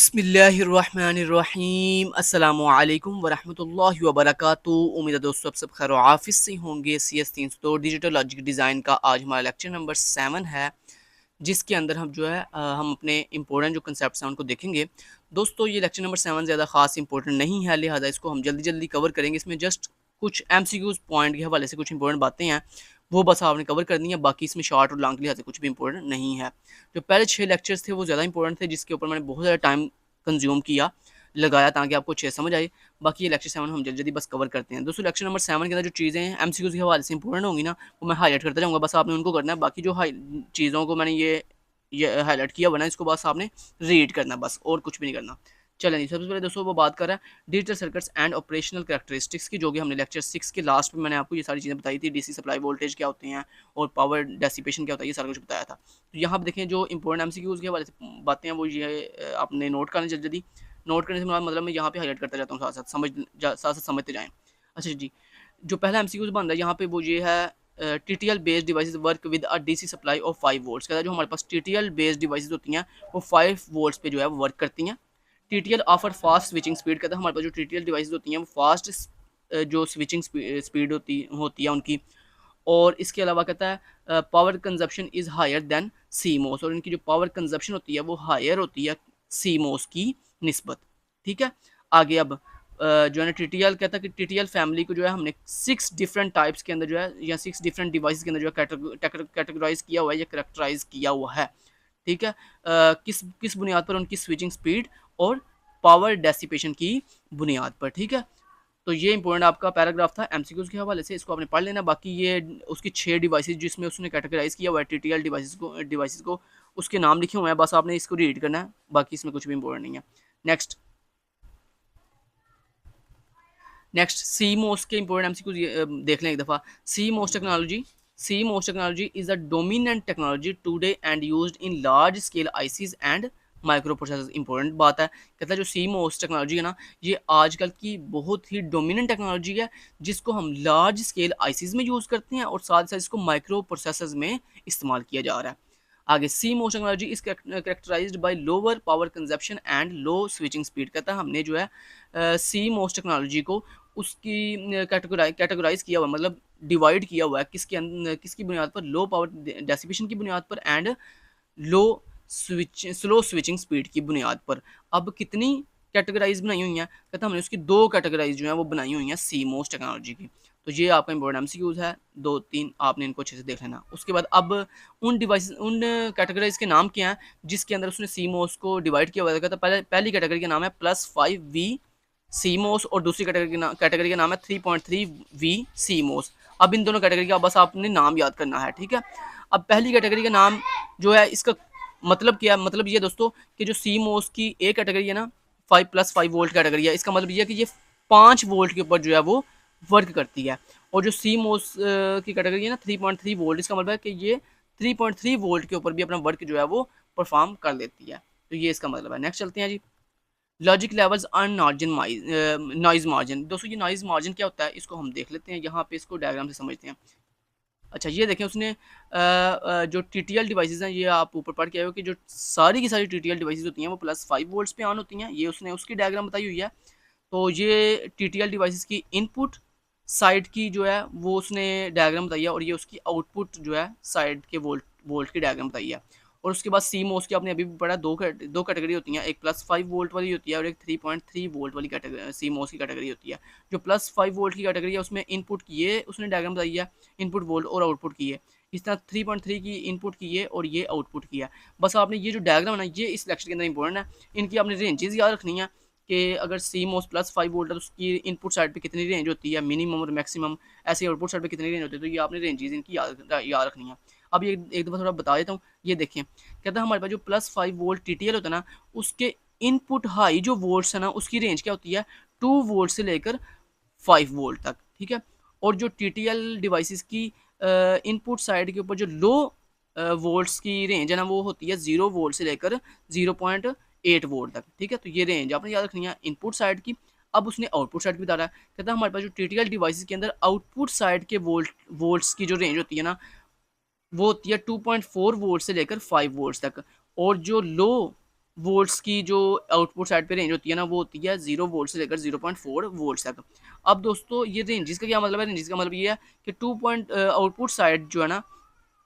बिस्मिल्लाहिर्रहमानिर्रहीम अस्सलामुअलैकुम वरहमतुल्लाहि वबरकातुहू। उम्मीद है दोस्तों आप सब खैर आफिस से होंगे। CS 302 डिजिटल लॉजिक डिज़ाइन का आज हमारा लेक्चर नंबर 7 है, जिसके अंदर हम जो है हम अपने इंपॉर्टेंट जो कंसेप्ट्स हैं उनको देखेंगे। दोस्तों ये लेक्चर नंबर 7 ज़्यादा खास इंपॉर्टेंट नहीं है, लिहाजा इसको हम जल्दी जल्दी कवर करेंगे। इसमें जस्ट कुछ MCQs पॉइंट के हवाले से कुछ इंपॉर्टेंट बातें हैं, वो बस आपने कवर करनी है। बाकी इसमें शॉर्ट और लॉन्ग के लिहाज से कुछ भी इंपॉर्टेंट नहीं है। जो पहले 6 लेक्चर्स थे वो ज़्यादा इंपॉर्टेंट थे, जिसके ऊपर मैंने बहुत ज़्यादा टाइम कंज्यूम किया, लगाया, ताकि आपको अच्छे समझ आए। बाकी ये लेक्चर 7 हम जल्दी जल्दी बस कवर करते हैं। दोस्तों लेक्चर नंबर 7 के अंदर जो चीज़ें हैं MCQs के हवाले से इंपॉर्टेंट होंगी ना, वो मैं हाईलाइट करता जाऊँगा, बस आपने उनको करना है। बाकी जो चीज़ों को मैंने ये हाईलाइट किया बना, इसको बस आपने रीड करना है, बस और कुछ भी नहीं करना। चलें जी, सबसे पहले दोस्तों वो बात कर रहा है digital circuits and operational characteristics की, जो कि हमने लेक्चर 6 के लास्ट में मैंने आपको ये सारी चीज़ें बताई थी। DC सप्लाई वोल्टेज क्या होते हैं और पावर डेसिपेशन क्या होता है, ये सारा कुछ बताया था। तो यहाँ पर देखें जो इंपॉर्टेंट MCQs के हवाले से बातें हैं वो ये आपने नोट करना जल्दी जल्दी। नोट करने से मतलब मैं यहाँ पे हाईलाइट करता जाता हूँ, साथ साथ समझते जाएँ। अच्छा जी, जो पहला MCQ बन रहा है यहाँ पे वो ये है TTL based devices work with a DC supply of 5 volts. कहता है जो हमारे पास TTL बेस्ड डिवाइसेस होती हैं वो 5 वोल्ट्स पे जो है वो वर्क करती हैं। TTL offer fast switching speed. कहता है हमारे पास जो TTL डिवाइसेस होती हैं वो फास्ट जो स्विचिंग स्पीड होती है उनकी। और इसके अलावा कहता है power consumption is higher than CMOS, और इनकी जो पावर कंजप्शन होती है वो हायर होती है CMOS की निस्बत। ठीक है, आगे अब जो है ना TTL कहता है कि TTL फैमिली को जो है हमने 6 डिफरेंट टाइप्स के अंदर जो है या 6 डिफरेंट डिवाइसेस के अंदर जो है कैटेगराइज किया हुआ है या करेक्टराइज किया हुआ है। ठीक है, किस किस बुनियाद पर? उनकी स्विचिंग स्पीड और पावर डेसिपेशन की बुनियाद पर। ठीक है, तो ये इंपॉर्टेंट आपका पैराग्राफ था MCQs के हवाले से, इसको आपने पढ़ लेना। बाकी ये उसकी 6 डिवाइसेस जिसमें उसने कैटेगराइज किया हुआ है TTL डिवाइसेस को उसके नाम लिखे हुए हैं, बस आपने इसको रीड करना है, बाकी इसमें कुछ भी इंपॉर्टेंट नहीं है। नेक्स्ट CMOS के इंपॉर्टेंट MCQs देख लें एक दफ़ा। CMOS technology is a dominant technology today and used in large scale ICs and micro processor. Important बात है, कहता है जो CMOS टेक्नोलॉजी है ना, ये आजकल की बहुत ही डोमिनेंट टेक्नोलॉजी है, जिसको हम लार्ज स्केल ICs में यूज़ करते हैं और साथ ही साथ इसको माइक्रो प्रोसेसर्स में इस्तेमाल किया जा रहा है। आगे CMOS technology is characterised by lower power consumption and low switching speed. कहता है हमने जो है CMOS टेक्नोलॉजी को उसकी कैटेगराइज किया हुआ, मतलब डिवाइड किया हुआ है किसकी बुनियाद पर? लो पावर डेसिपेशन की बुनियाद पर and low slow switching speed की बुनियाद पर। अब कितनी कैटेगराइज बनाई हुई हैं? कहता हमने उसकी 2 कैटेगराइज जो है वो बनाई हुई हैं CMOS टेक्नोलॉजी की। तो ये आपका इंपॉर्टेंट MCQs है, 2-3 आपने इनको अच्छे से देख लेना। उसके बाद अब उन कैटेगराइज के नाम क्या हैं जिसके अंदर उसने CMOS को डिवाइड किया हुआ है। कहता पहली कैटेगरी का नाम है +5V CMOS और दूसरी कैटेगरी का नाम है 3.3V CMOS। अब इन दोनों कैटेगरी का बस आपने नाम याद करना है। ठीक है, अब पहली कैटेगरी का नाम जो है इसका मतलब क्या है? मतलब ये दोस्तों कि जो CMOS की एक कैटेगरी है ना, 5+5 वोल्ट कैटेगरी है, इसका मतलब ये है कि ये 5 वोल्ट के ऊपर जो है वो वर्क करती है। और जो CMOS की कैटेगरी है ना 3.3 वोल्ट, इसका मतलब है कि ये 3.3 वोल्ट के ऊपर भी अपना वर्क जो है वो परफॉर्म कर लेती है। तो ये इसका मतलब है। नेक्स्ट चलते हैं जी, logic levels on noise margin. दोस्तों ये नॉइज मार्जिन क्या होता है इसको हम देख लेते हैं, यहाँ पे इसको डायग्राम से समझते हैं। अच्छा ये देखें उसने जो TTL डिवाइसेस हैं, ये आप ऊपर पढ़ के आए हो कि जो सारी की सारी TTL डिवाइसेस होती हैं वो +5 वोल्ट्स पे ऑन होती हैं। ये उसने उसकी डायग्राम बताई हुई है। तो ये TTL डिवाइसेस की इनपुट साइड की जो है वो उसने डायग्राम बताई है, और ये उसकी आउटपुट जो है साइड के वोल्ट की डायग्राम बताई है। और उसके बाद CMOS की आपने अभी भी पढ़ा, दो कैटेगरी होती हैं, एक +5 वोल्ट वाली होती है और एक 3.3 वोल्ट वाली कैटेगरी CMOS की कैटेगरी होती है। जो +5 वोल्ट की कैटेगरी है उसमें इनपुट की ये उसने डायग्राम बताई है, इनपुट वोल्ट और आउटपुट की है। इस तरह 3.3 की इनपुट की है और ये आउटपुट की है। बस आपने ये जो डायग्राम है ना, ये इस लेक्चर के अंदर इंपॉर्टेंट है। इनकी आपने रेंजेस याद रखनी है कि अगर CMOS +5 वोल्ट है तो उसकी इनपुट साइड पे कितनी रेंज होती है, मिनिमम और मैक्सिमम, ऐसे आउटपुट साइड पे कितनी रेंज होती है। तो ये आपने रेंजेस इनकी याद रखनी है। अब ये एक दफ़ा थोड़ा बता देता हूँ। ये देखें, कहता है हमारे पास जो +5 वोल्ट TTL होता है ना, उसके इनपुट हाई जो वोल्ट्स है ना, उसकी रेंज क्या होती है? 2 वोल्ट से लेकर 5 वोल्ट तक। ठीक है, और जो TTL डिवाइसेस की इनपुट साइड के ऊपर जो लो वोल्ट्स की रेंज है ना, वो होती है 0 वोल्ट से लेकर 0.8 वोल्ट तक। ठीक है, तो ये रेंज आपने याद रखनी है इनपुट साइड की। अब उसने आउटपुट साइड की बता रहा है, कहता है हमारे पास जो TTL डिवाइसेस के अंदर आउटपुट साइड के वोल्ट्स की जो रेंज होती है ना, वो होती है 2.4 वोल्ट से लेकर 5 वोल्ट तक। और जो लो वोल्ट्स की जो आउटपुट साइड पे रेंज होती है ना, वो होती है 0 वोल्ट से लेकर 0.4 वोल्ट्स तक। अब दोस्तों ये रेंजेस का क्या मतलब है? रेंजेस का मतलब ये है कि आउटपुट साइड जो है ना,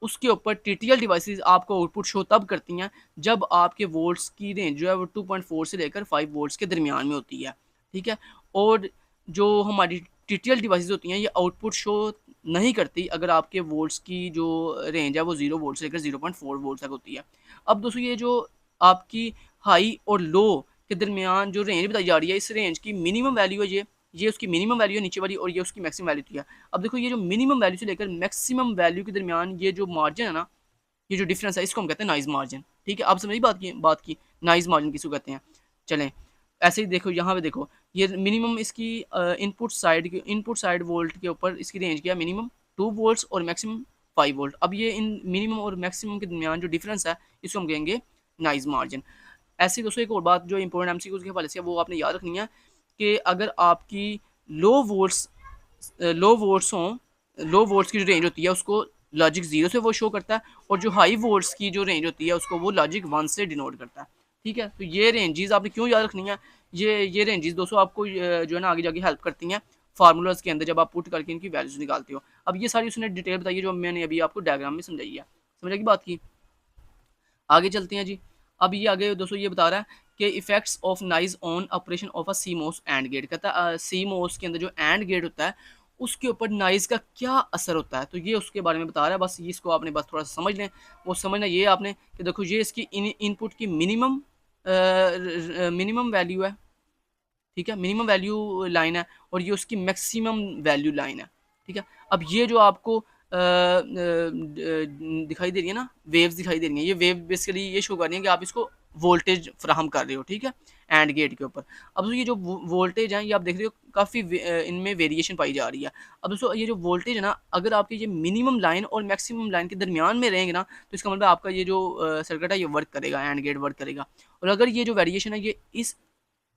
उसके ऊपर टीटीएल डिवाइसेस आपको आउटपुट शो तब करती हैं जब आपके वोल्ट्स की रेंज जो है वो 2.4 से लेकर 5 वोल्ट्स के दरमियान में होती है, ठीक है। और जो हमारी टीटीएल डिवाइसेस होती हैं, ये आउटपुट शो नहीं करती अगर आपके वोल्ट्स की जो रेंज है वो 0 वोल्ट से लेकर 0.4 वोल्ट तक होती है। अब दोस्तों ये जो आपकी हाई और लो के दरमियान जो रेंज बताई जा रही है, इस रेंज की मिनिमम वैल्यू है ये उसकी मिनिमम वैल्यू है नीचे वाली, और ये उसकी मैक्सिमम वैल्यू थी है। अब देखो ये जो मिनिमम वैल्यू से लेकर मैक्सिमम वैल्यू के दरमियान ये जो मार्जिन है ना, ये जो डिफरेंस है, इसको हम कहते हैं नॉइज मार्जिन, ठीक है। आप समझिए बात की नॉइज मार्जिन किसको कहते हैं। चलें, ऐसे ही देखो यहाँ पे देखो, ये मिनिमम इसकी इनपुट साइड वोल्ट के ऊपर इसकी रेंज क्या है, मिनिमम 2 वोल्ट्स और मैक्सिमम 5 वोल्ट। अब ये इन मिनिमम और मैक्सिमम के दरमियान जो डिफरेंस है, इसको हम कहेंगे नॉइज मार्जिन। ऐसे ही दोस्तों एक और बात जो इंपॉर्टेंट एमसीक्यूज के हवाले से वो आपने याद रखनी है कि अगर आपकी लो वोल्ट्स लो वोल्ट्स हों, लो वोल्ट्स की जो रेंज होती है उसको लॉजिक 0 से वो शो करता है, और जो हाई वोल्ट्स की जो रेंज होती है उसको वो लॉजिक 1 से डिनोट करता है, ठीक है। तो ये रेंजेस आपने क्यों याद रखनी है? ये रेंजेस दोस्तों आपको जो है ना आगे जाके हेल्प करती हैं फार्मूलाज के अंदर, जब आप पुट करके इनकी वैल्यूज निकालते हो। अब ये सारी उसने डिटेल बताई है जो मैंने अभी आपको डायग्राम में समझाई है, समझ की बात की। आगे चलते हैं जी। अब ये आगे दोस्तों ये बता रहा है कि effects of noise on operation of a CMOS and gate. कहता है सीमोस के अंदर जो एंड गेट होता है उसके ऊपर नाइज का क्या असर होता है, तो ये उसके बारे में बता रहा है। बस इसको आपने बस थोड़ा सा समझ लें। वो समझना ये आपने कि देखो ये इसकी इनपुट की मिनिमम वैल्यू है, ठीक है, मिनिमम वैल्यू लाइन है, और ये उसकी मैक्सिमम वैल्यू लाइन है, ठीक है। अब ये जो आपको दिखाई दे रही है ना, वेव्स दिखाई दे रही हैं, ये वेव बेसिकली ये शो कर रही है कि आप इसको वोल्टेज फ्राहम कर रहे हो, ठीक है, एंड गेट के ऊपर। अब तो ये जो वोल्टेज है ये आप देख रहे हो काफ़ी इनमें वेरिएशन पाई जा रही है। अब दोस्तों ये जो वोल्टेज है ना, अगर आपकी ये मिनिमम लाइन और मैक्सिमम लाइन के दरमियान में रहेंगे ना, तो इसका मतलब आपका ये जो सर्किट है ये वर्क करेगा, एंड गेट वर्क करेगा। और अगर ये जो वेरिएशन है ये इस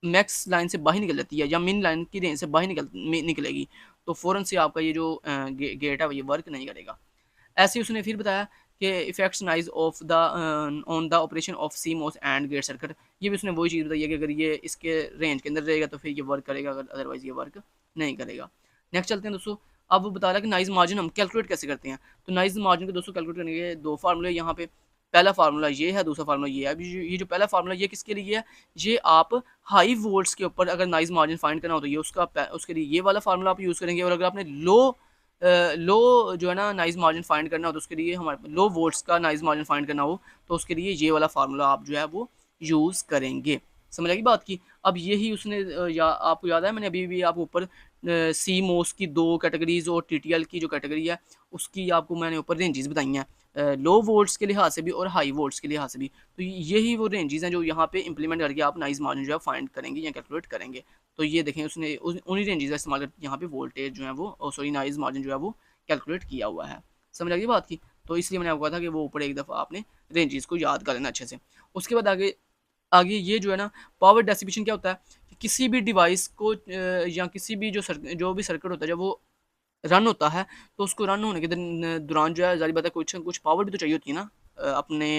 मैक्स लाइन से बाहर निकल जाती है या मिन लाइन की रेंज से बाहर निकलेगी, तो फ़ौरन से आपका ये जो गेट है ये वर्क नहीं करेगा। ऐसे ही उसने फिर बताया कि effects noise of the on the operation of CMOS and gate circuit. ये भी उसने वही चीज़ बताई है कि अगर ये इसके रेंज के अंदर रहेगा तो फिर ये वर्क करेगा, अगर अदरवाइज ये वर्क नहीं करेगा। नेक्स्ट चलते हैं दोस्तों। अब वो बता रहा है कि नाइज मार्जिन हम कैलकुलेट कैसे करते हैं। तो नाइज मार्जिन को दोस्तों कैलकुलेट करने के दो फार्मूले यहाँ पे। पहला फार्मूला ये है, दूसरा फार्मूला ये है। अभी ये जो पहला फार्मूला ये किसके लिए है, ये आप हाई वोल्ट्स के ऊपर अगर नाइज मार्जिन फाइंड करना हो तो ये उसके लिए ये वाला फार्मूला आप यूज़ करेंगे। और अगर आपने लो जो है ना नाइज मार्जिन फाइंड करना हो तो उसके लिए हमारे लो वोल्ट्स का नाइज मार्जिन फाइंड करना हो तो उसके लिए ये वाला फार्मूला आप जो है वो यूज़ करेंगे। समझ आएगी बात की। अब यही उसने आपको याद है मैंने अभी भी आपको ऊपर सी मोस की दो कैटेगरीज और टीटीएल की जो कैटेगरी है उसकी आपको मैंने ऊपर रेंजेस बताई हैं, लो वोल्ट्स के लिहाज से भी और हाई वोल्ट्स के लिहाज से भी। तो यही वो रेंजेस हैं जो यहाँ पे इंप्लीमेंट करके आप नाइज मार्जिन जो है फाइंड करेंगे या कैलकुलेट करेंगे। तो ये देखें उसने उन्हीं रेंजेस का इस्तेमाल करके यहाँ पे वोल्टेज जो है वो सॉरी नाइज मार्जिन जो है वो कैलकुलेट किया हुआ है। समझ आ गई बात की। तो इसलिए मैंने आपको कहा था कि वो ऊपर एक दफ़ा आपने रेंजेस को याद कर लेना अच्छे से। उसके बाद आगे आगे ये जो है ना पावर डेसिपेशन क्या होता है कि किसी भी डिवाइस को या किसी भी जो भी सर्किट होता है जब वो रन होता है तो उसको रन होने के दौरान जो है ज़ाहिर बात है कुछ कुछ पावर भी तो चाहिए होती है ना अपने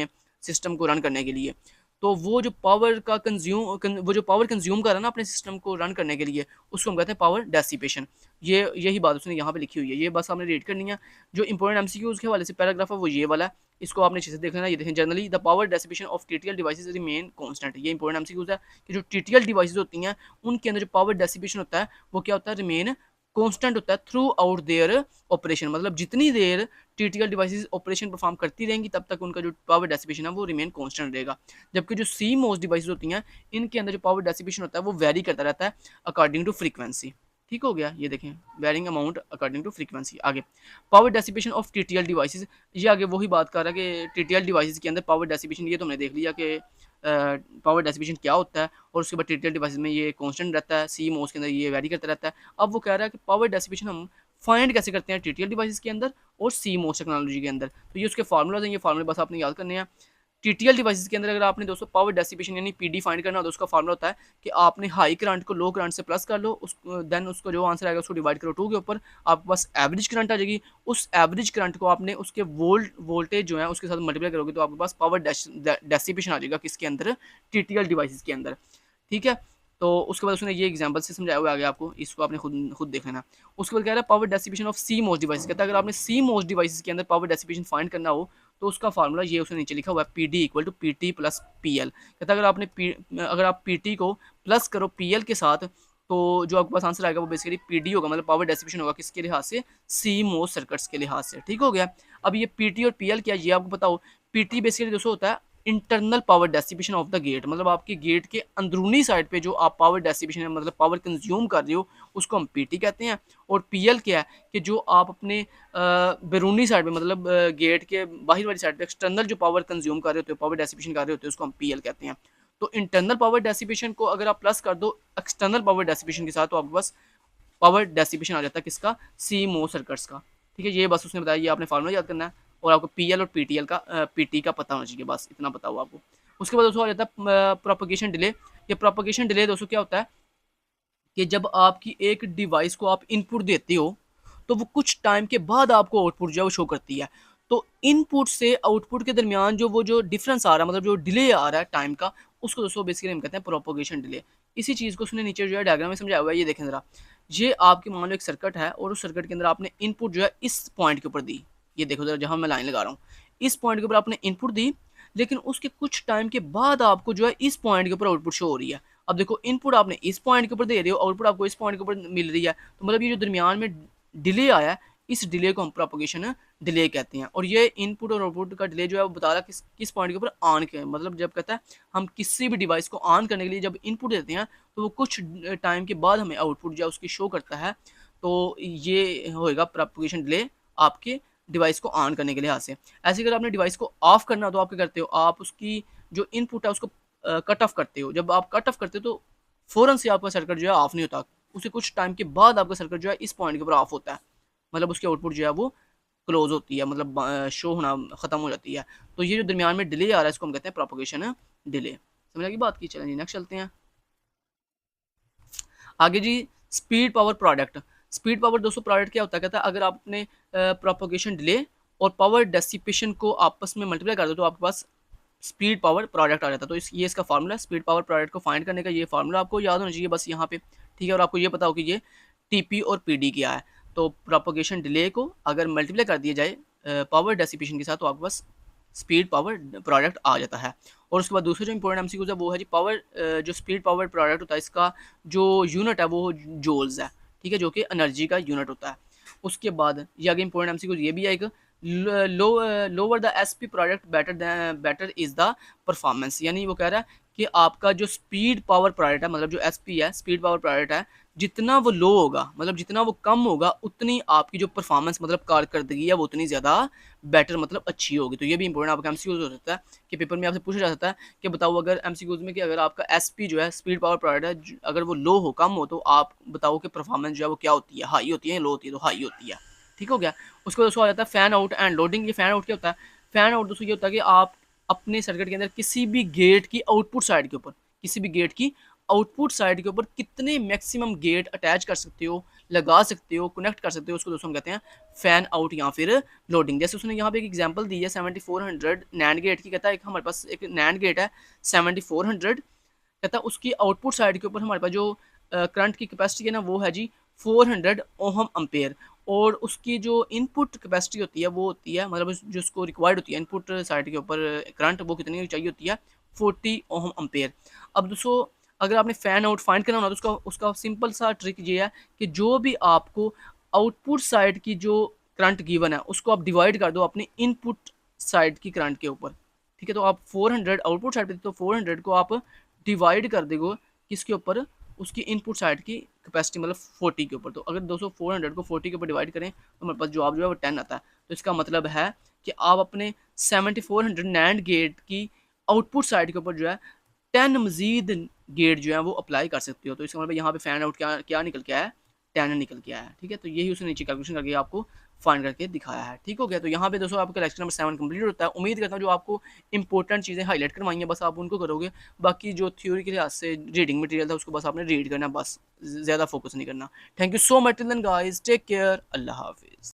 सिस्टम को रन करने के लिए। तो वो जो पावर का वो जो पावर कंज्यूम कर रहा है ना अपने सिस्टम को रन करने के लिए उसको हम कहते हैं पावर डेसिपेशन। ये यही बात उसने यहाँ पे लिखी हुई है, ये बस आपने रीड करनी है। जो इंपॉर्टेंट एमसीक्यूज़ के हवाले से पैराग्राफ है वो ये वाला है, इसको आपने अच्छे से देख लेना। ये देखें generally the power dissipation of TTL devices remain constant. ये इंपॉर्टेंट एमसीक्यूज़ है कि जो टीटीएल डिवाइसेस होती हैं उनके अंदर जो पावर डेसिपेशन होता है वो क्या होता है, रिमेन कांस्टेंट होता है थ्रू आउट देयर ऑपरेशन। मतलब जितनी देर टीटीएल डिवाइसेस ऑपरेशन परफॉर्म करती रहेंगी तब तक उनका जो पावर डेसिपेशन है वो रिमेन कांस्टेंट रहेगा। जबकि जो सी मोस डिवाइसेस होती हैं इनके अंदर जो पावर डेसिपेशन होता है वो वेरी करता रहता है अकॉर्डिंग टू फ्रीक्वेंसी। ठीक हो गया, ये देखें varying amount according to frequency. आगे power dissipation of TTL devices, ये आगे वही बात कर रहा है कि टीटीएल डिवाइसेस के अंदर पावर डेसिपेशन, ये तो हमने देख लिया कि पावर डेसिपेशन क्या होता है और उसके बाद टीटीएल डिवाइसेस में ये कांस्टेंट रहता है, सी मोस के अंदर ये वेरी करता रहता है। अब वो कह रहा है कि पावर डेसिपेशन हम फाइंड कैसे करते हैं टीटीएल डिवाइसेस के अंदर और सी मोस टेक्नोलॉजी के अंदर। तो ये उसके फार्मूलाज हैं, ये फार्मूले बस आपने याद करने हैं। टीटीएल डिवाइसेस के अंदर अगर आपने दोस्तों पावर डेसिपेशन यानी पीडी फाइंड करना हो तो उसका फार्मूला होता है कि आपने हाई करंट को लो करंट से प्लस कर लो, उस देन उसको जो आंसर आएगा उसको डिवाइड करो 2 के ऊपर, आपके पास एवरेज करंट आ जाएगी। उस एवरेज करंट को आपने उसके वोल्टेज जो है उसके साथ मल्टीप्लाई करोगे तो आपके पास पावर डेसिपेशन आ जाएगा किसके अंदर, टीटीएल डिवाइसेस के अंदर। ठीक है, तो उसके बाद उसने ये एग्जांपल से समझाया हुआ है आगे आपको, इसको आपने खुद खुद देख लेना। उसके बाद कह रहा है power dissipation of CMOS device, कहता है अगर आपने सी मोस्ट डिवाइसेस के अंदर पावर डेसिपेशन फाइंड करना हो तो उसका फार्मूला ये उसने नीचे लिखा हुआ है, P D equal to P T plus P L. कहता है अगर आप पी टी को प्लस करो पी एल के साथ तो जो आपके पास आंसर आएगा वो बेसिकली पी डी होगा, मतलब पावर डेसिपेशन होगा किसके लिहाज से, सी मोस्ट सर्किट्स के लिहाज से। ठीक हो गया। अब ये पी टी और पी एल क्या है ये आपको बताओ। पी टी बेसिकली दोस्तों होता है internal power dissipation of the gate, मतलब आपके गेट के अंदरूनी साइड पे जो आप पावर डेसिपेशन है मतलब पावर कंज्यूम कर रहे हो उसको हम पीटी कहते हैं। और पीएल क्या है कि जो आप अपने बैरूनी साइड पे मतलब गेट के बाहर वाली साइड पे एक्सटर्नल जो पावर कंज्यूम कर रहे होते हो, पावर डेसिपेशन कर रहे होते हो, उसको हम पीएल कहते हैं। तो इंटरनल पावर डेसिपेशन को अगर आप प्लस कर दो एक्सटर्नल पावर डेसिपेशन के साथ तो आपके पास पावर डेसिपेशन आ जाता है किसका, सी मो सर्किट्स का। ठीक है, ये बस उसने बताया, ये आपने फार्मूला याद करना है और आपको पीएल और पीटीएल का पीटी का पता होना चाहिए, बस इतना पता हुआ आपको। उसके बाद दोस्तों आ जाता है प्रोपगेशन डिले। ये प्रोपगेशन डिले दोस्तों क्या होता है कि जब आपकी एक डिवाइस को आप इनपुट देते हो तो वो कुछ टाइम के बाद आपको आउटपुट जो है वो शो करती है। तो इनपुट से आउटपुट के दरमियान जो डिफरेंस आ रहा है मतलब जो डिले आ रहा है टाइम का, उसको दोस्तों बेसिकली हम कहते हैं प्रोपोगेशन डिले। इसी चीज़ को उसने नीचे जो है डायग्राम में समझाया हुआ है, ये देखें ज़रा। ये आपकी मान लो एक सर्किट है और उस सर्किट के अंदर आपने इनपुट जो है इस पॉइंट के ऊपर दी, ये देखो ज़रा जहाँ मैं लाइन लगा रहा हूँ, इस पॉइंट के ऊपर आपने इनपुट दी, लेकिन उसके कुछ टाइम के बाद आपको जो है इस पॉइंट के ऊपर आउटपुट शो हो रही है। अब देखो इनपुट आपने इस पॉइंट के ऊपर दे रहे हो, आउटपुट आपको इस पॉइंट के ऊपर मिल रही है, तो मतलब ये जो दरमियान में डिले आया है इस डिले को हम प्रोपोगेशन डिले कहते हैं। और ये इनपुट और आउटपुट का डिले जो है वो बता रहा है किस पॉइंट के ऊपर ऑन के, मतलब जब कहता है हम किसी भी डिवाइस को ऑन करने के लिए जब इनपुट देते हैं तो वो कुछ टाइम के बाद हमें आउटपुट जो है उसकी शो करता है। तो ये होएगा प्रोपोगेशन डिले आपके डिवाइस को ऑन करने के लिहाज से। ऐसे अगर आपने डिवाइस को ऑफ करना हो तो आप क्या करते हो, आप उसकी जो इनपुट है उसको कट ऑफ करते हो। जब आप कट ऑफ करते हो तो फ़ौरन से आपका सर्किट जो है ऑफ नहीं होता, उसे कुछ टाइम के बाद आपका सर्किट जो है इस पॉइंट के ऊपर ऑफ होता है, मतलब उसकी आउटपुट जो है वो क्लोज होती है, मतलब शो होना ख़त्म हो जाती है। तो ये जो दरमियान में डिले आ रहा है इसको हम कहते हैं प्रोपोगेशन डिले। समझ लगी बात की, चलें जी नेक्स्ट चलते हैं आगे जी। Speed power product. Speed power दोस्तों प्रोडक्ट क्या होता है, कहता है अगर आपने प्रोपोगेशन डिले और पावर डेसिपेशन को आपस में मल्टीप्लाई कर दो तो आपके पास स्पीड पावर प्रोडक्ट आ जाता है। तो ये इसका फार्मूला है, स्पीड पावर प्रोडक्ट को फाइंड करने का ये फार्मूला आपको याद होना चाहिए बस यहाँ पे। ठीक है, और आपको ये पता हो कि ये टीपी और पीडी क्या है। तो प्रोपोगेशन डिले को अगर मल्टीप्लाई कर दिया जाए पावर डेसिपेशन के साथ तो आपके पास स्पीड पावर प्रोडक्ट आ जाता है। और उसके बाद दूसरा जो इंपॉर्टेंट एमसीक्यूज है वो है जी पावर, जो स्पीड पावर प्रोडक्ट होता है इसका जो यूनिट है वो जूल्स है। ठीक है, जो कि एनर्जी का यूनिट होता है। उसके बाद ये आगे इंपॉर्टेंट एमसीक्यूज ये भी है एक, lower the SP product better is the performance, यानी वो कह रहा है कि आपका जो स्पीड पावर प्रोडक्ट है मतलब जो एसपी है स्पीड पावर प्रोडक्ट है, जितना वो लो होगा मतलब जितना वो कम होगा उतनी आपकी जो परफॉर्मेंस मतलब कारकर्दगी है वो उतनी ज़्यादा बेटर मतलब अच्छी होगी। तो ये भी इंपॉर्टेंट आपका एमसीक्यूज हो सकता है कि पेपर में आपसे पूछा जा सकता है कि बताओ अगर एमसीक्यूज में कि अगर आपका एसपी जो है स्पीड पावर प्रोडक्ट है अगर वो लो हो कम हो तो आप बताओ कि परफॉर्मेंस जो है वो क्या होती है, हाई होती है या लो होती है, तो हाई होती है। ठीक हो गया। उसके बाद दोस्तों आ जाता है फैन आउट एंड लोडिंग। ये फैन आउट क्या होता है, फैन आउट दोस्तों ये होता है कि आप अपने सर्किट के अंदर किसी भी गेट की आउटपुट साइड के ऊपर, किसी भी गेट की आउटपुट साइड के ऊपर कितने मैक्सिमम गेट अटैच कर सकते हो, लगा सकते हो, कनेक्ट कर सकते हो, उसको दोस्तों हम कहते हैं फैन आउट या फिर लोडिंग। जैसे उसने यहाँ पे एक एग्जांपल दी है 7400 नैंड गेट की। कहता है एक हमारे पास एक नैंड गेट है 7400, कहता है उसकी आउटपुट साइड के ऊपर हमारे पास जो करंट की कैपेसिटी है ना वो है जी 400 ओहम अम्पेयर, और उसकी जो इनपुट कैपेसिटी होती है वो होती है मतलब जो उसको रिक्वायर्ड होती है इनपुट साइड के ऊपर करंट वो कितनी चाहिए होती है 40 ओहम अम्पेयर। अब दोस्तों अगर आपने फैन आउट फाइंड करना हो तो उसका सिंपल सा ट्रिक ये है कि जो भी आपको आउटपुट साइड की जो करंट गिवन है उसको आप डिवाइड कर दो अपनी इनपुट साइड की करंट के ऊपर। ठीक है, तो आप 400 आउटपुट साइड पे तो 400 को आप डिवाइड कर देगो किसके ऊपर, उसकी इनपुट साइड की कैपेसिटी मतलब 40 के ऊपर। तो अगर 400 को 40 के ऊपर डिवाइड करें तो हमारे पास जवाब जो है वो 10 आता है। तो इसका मतलब है कि आप अपने 7400 नैंड गेट की आउटपुट साइड के ऊपर जो है 10 मजीद गेट जो है वो अप्लाई कर सकते हो। तो इसका मतलब यहाँ पे फैन आउट क्या क्या निकल के आया है, 10 निकल के आया है। ठीक है, तो यही उसने नीचे कैलकुलेशन करके आपको फाइंड करके दिखाया है। ठीक हो गया, तो यहाँ पे दोस्तों आपका लेक्चर नंबर 7 कंप्लीट होता है। उम्मीद करता हूँ जो आपको इंपॉर्टेंट चीज़ें हाईलाइट करवाई हैं बस आप उनको करोगे, बाकी जो थ्योरी के लिहाज से रीडिंग मटेरियल था उसको बस आपने रीड करना, बस ज़्यादा फोकस नहीं करना। Thank you so much, till then guys, take care, अल्लाह हाफिज़।